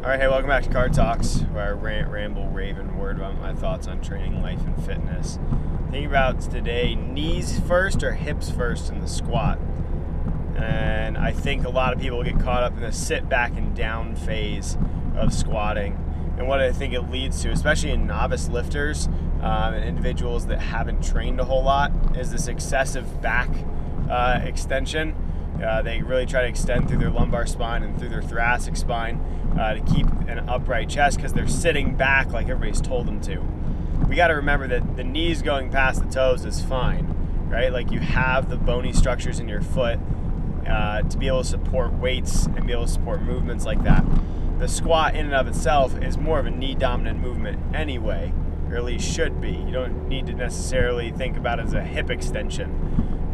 Alright, hey, welcome back to Car Talks, where I rant, ramble, rave, and word about my thoughts on training, life, and fitness. Thinking about today, knees first or hips first in the squat. And I think a lot of people get caught up in the sit back and down phase of squatting. And what I think it leads to, especially in novice lifters and individuals that haven't trained a whole lot, is this excessive back extension. They really try to extend through their lumbar spine and through their thoracic spine to keep an upright chest because they're sitting back like everybody's told them to. We got to remember that the knees going past the toes is fine, right? Like you have the bony structures in your foot to be able to support weights and be able to support movements like that. The squat in and of itself is more of a knee dominant movement anyway, or at least should be. You don't need to necessarily think about it as a hip extension.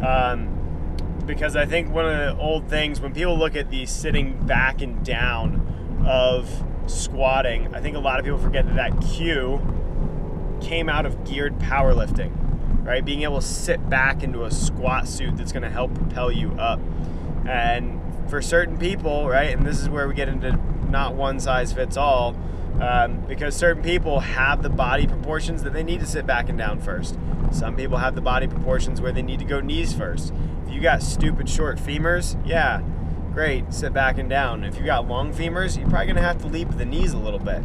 Because I think one of the old things, when people look at the sitting back and down of squatting, I think a lot of people forget that cue came out of geared powerlifting, right? Being able to sit back into a squat suit that's going to help propel you up. And for certain people, right, and this is where we get into not one size fits all, because certain people have the body proportions that they need to sit back and down first. Some people have the body proportions where they need to go knees first. If you got stupid short femurs, yeah, great, sit back and down. If you got long femurs, you're probably going to have to leap the knees a little bit.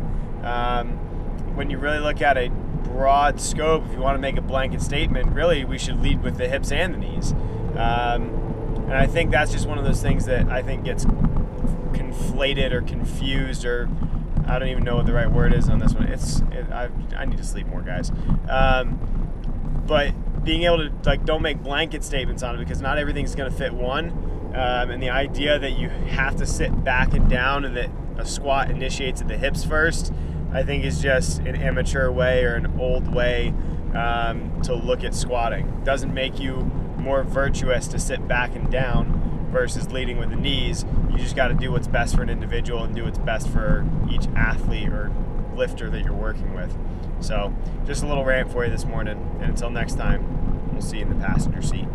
When you really look at a broad scope, if you want to make a blanket statement, really we should lead with the hips and the knees. And I think that's just one of those things that I think gets conflated or confused, or I don't even know what the right word is on this one. I need to sleep more, guys. But being able to, don't make blanket statements on it, because not everything's going to fit one. And the idea that you have to sit back and down and that a squat initiates at the hips first, I think is just an immature way or an old way to look at squatting. Doesn't make you more virtuous to sit back and down versus leading with the knees. You just got to do what's best for an individual and do what's best for each athlete or lifter that you're working with. So just a little rant for you this morning, and until next time, we'll see you in the passenger seat.